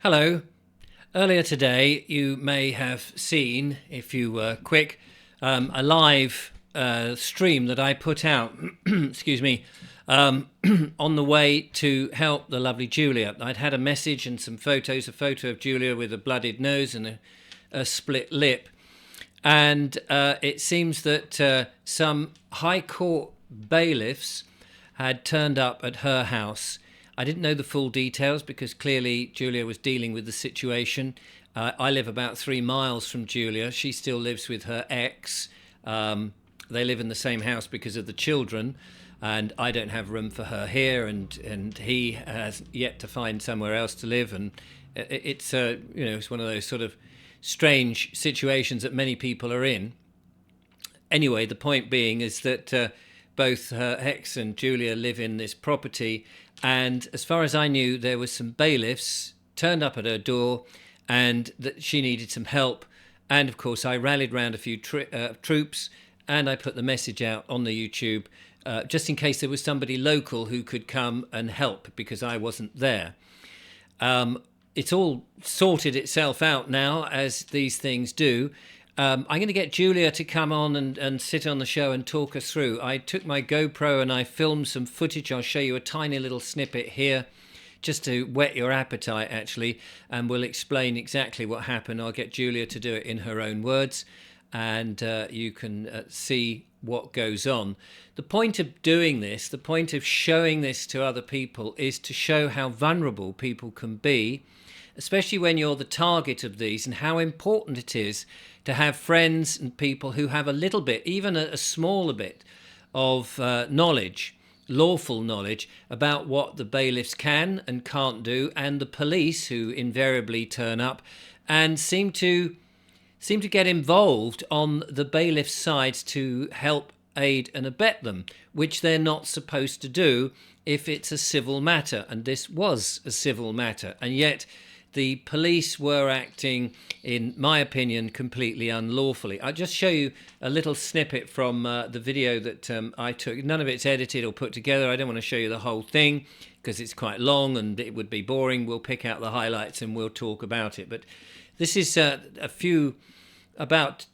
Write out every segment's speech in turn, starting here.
Hello. Earlier today, you may have seen, if you were quick, a live stream that I put out, excuse me, on the way to help the lovely Julia. I'd had a message and some photos, a photo of Julia with a bloodied nose and a split lip. And it seems that some High Court bailiffs had turned up at her house. I didn't know the full details because clearly Julia was dealing with the situation. I live about 3 miles from Julia. She still lives with her ex. They live in the same house because of the children, and I don't have room for her here, and he has yet to find somewhere else to live. And it's it's one of those sort of strange situations that many people are in. Anyway, the point being is that both her ex and Julia live in this property, and as far as I knew, there was some bailiffs turned up at her door and that she needed some help. And of course, I rallied round a few troops, and I put the message out on the YouTube just in case there was somebody local who could come and help, because I wasn't there. It's all sorted itself out now, as these things do. I'm going to get Julia to come on and sit on the show and talk us through. I took my GoPro and I filmed some footage. I'll show you a tiny little snippet here just to whet your appetite, actually, and we'll explain exactly what happened. I'll get Julia to do it in her own words, and you can see what goes on. The point of doing this, the point of showing this to other people, is to show how vulnerable people can be, especially when you're the target of these, and how important it is to have friends and people who have a little bit, even a smaller bit, of knowledge, lawful knowledge, about what the bailiffs can and can't do, and the police, who invariably turn up and seem to get involved on the bailiff's side to help, aid and abet them, which they're not supposed to do if it's a civil matter. And this was a civil matter, and yet the police were acting, in my opinion, completely unlawfully. I'll just show you a little snippet from the video that I took. None of it's edited or put together. I don't want to show you the whole thing because it's quite long and it would be boring. We'll pick out the highlights and we'll talk about it. But this is about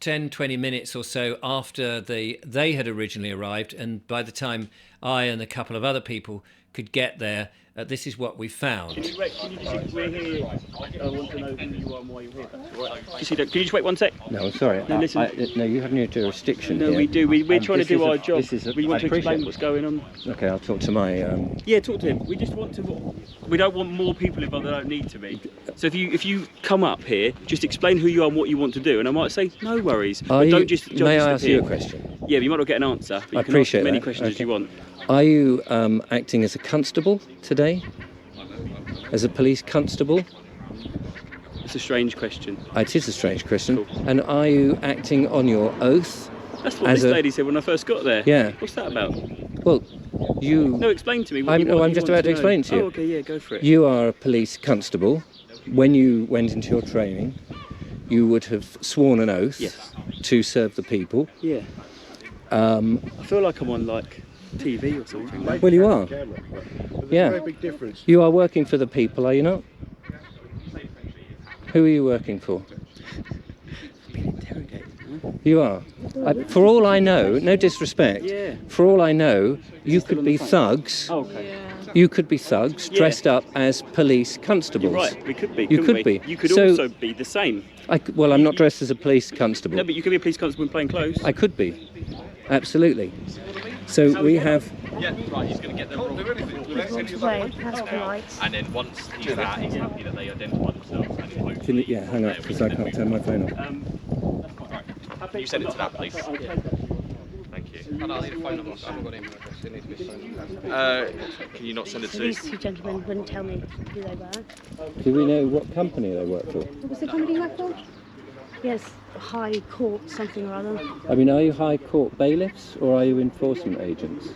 10-20 minutes or so after they had originally arrived, and by the time I and a couple of other people could get there, this is what we found. Can you just, we're here, I want to know who you are and why you're here. Can you just wait one sec? No, sorry. No, listen. No, you have no jurisdiction No, here. we do. We're trying to do our job. We want to explain appreciate what's going on. Okay, I'll talk to my... Yeah, talk to him. We just want to... We don't want more people involved that don't need to be. So if you come up here, just explain who you are and what you want to do, and I might say, no worries. But don't just jump may to I the ask you a pin. question? Yeah, but you might not get an answer. But you I can appreciate ask as many that. questions as you want. Are you acting as a constable today? As a police constable? It's a strange question. It is a strange question. Cool. And are you acting on your oath? That's what this lady said when I first got there. Yeah. What's that about? Well, you... No, explain to me. I'm just about to explain to you. Oh, okay, yeah, go for it. You are a police constable. When you went into your training, you would have sworn an oath to serve the people. Yeah. I feel like I'm on TV or something. Well, you are. Yeah. Very big difference. You are working for the people, are you not? Who are you working for? Being interrogated. Huh? You are. For all I know, no disrespect. Yeah. For all I know, you still could on be the phone? thugs. Oh, okay. You could be thugs dressed up as police constables. You're right. We could be. You couldn't could we? be. You could So- also be the same. Well, I'm not dressed as a police constable. No, but you could be a police constable in plain clothes. I could be. Absolutely. So we have... Yeah, right, he's going to get them wrong. Wait, that's polite. And then once he's that, he's happy that they identify themselves and then hopefully... Can you, yeah, hang on, because I can't turn my phone off. You send it to that, please. Thank you. I'll need a phone number. I haven't got an email address. It needs to be sent. Can you not send it to... These two gentlemen wouldn't tell me who they were. Do we know what company they work for? What was the company you work for? Yes, High Court something or other. I mean, are you High Court bailiffs or are you enforcement agents?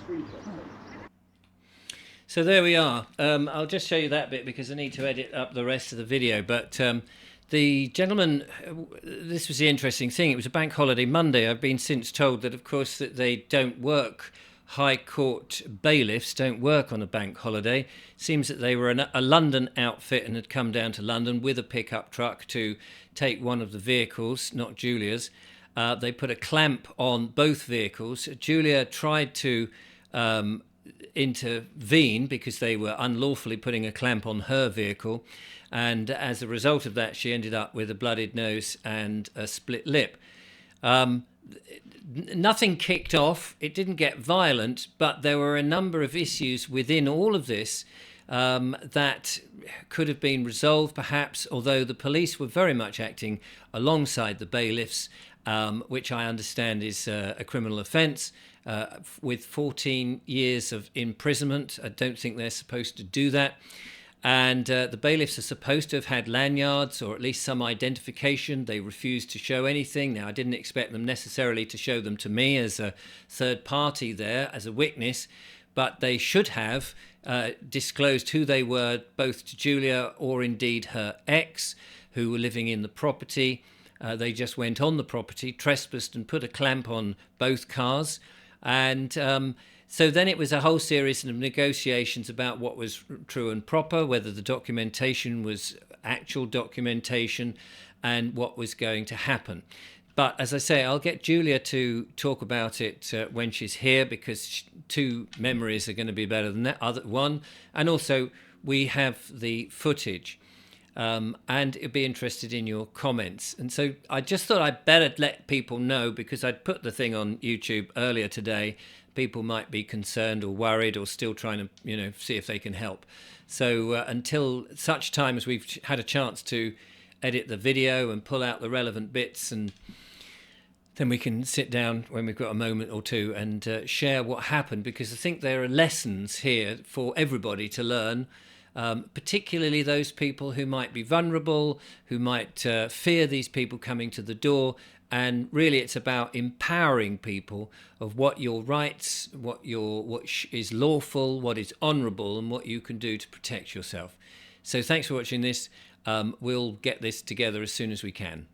So there we are. I'll just show you that bit because I need to edit up the rest of the video. But the gentleman, this was the interesting thing. It was a bank holiday Monday. I've been since told that, of course, that they don't work High Court bailiffs don't work on a bank holiday. Seems that they were a London outfit and had come down to London with a pickup truck to take one of the vehicles, not Julia's. They put a clamp on both vehicles. Julia tried to intervene because they were unlawfully putting a clamp on her vehicle, and as a result of that she ended up with a bloodied nose and a split lip. Nothing kicked off, it didn't get violent, but there were a number of issues within all of this that could have been resolved perhaps, although the police were very much acting alongside the bailiffs, which I understand is a criminal offence with 14 years of imprisonment. I don't think they're supposed to do that. And the bailiffs are supposed to have had lanyards or at least some identification. They refused to show anything. Now, I didn't expect them necessarily to show them to me as a third party there, as a witness, but they should have disclosed who they were, both to Julia or indeed her ex, who were living in the property. They just went on the property, trespassed and put a clamp on both cars. And so then it was a whole series of negotiations about what was true and proper, whether the documentation was actual documentation and what was going to happen. But as I say, I'll get Julia to talk about it when she's here, because two memories are going to be better than that other one. And also we have the footage. And it'd be interested in your comments. And so I just thought I'd better let people know, because I'd put the thing on YouTube earlier today. People might be concerned or worried or still trying to, see if they can help. So until such time as we've had a chance to edit the video and pull out the relevant bits, and then we can sit down when we've got a moment or two and share what happened, because I think there are lessons here for everybody to learn. Particularly those people who might be vulnerable, who might fear these people coming to the door. And really it's about empowering people of what your rights, what is lawful, what is honourable, and what you can do to protect yourself. So thanks for watching this. We'll get this together as soon as we can.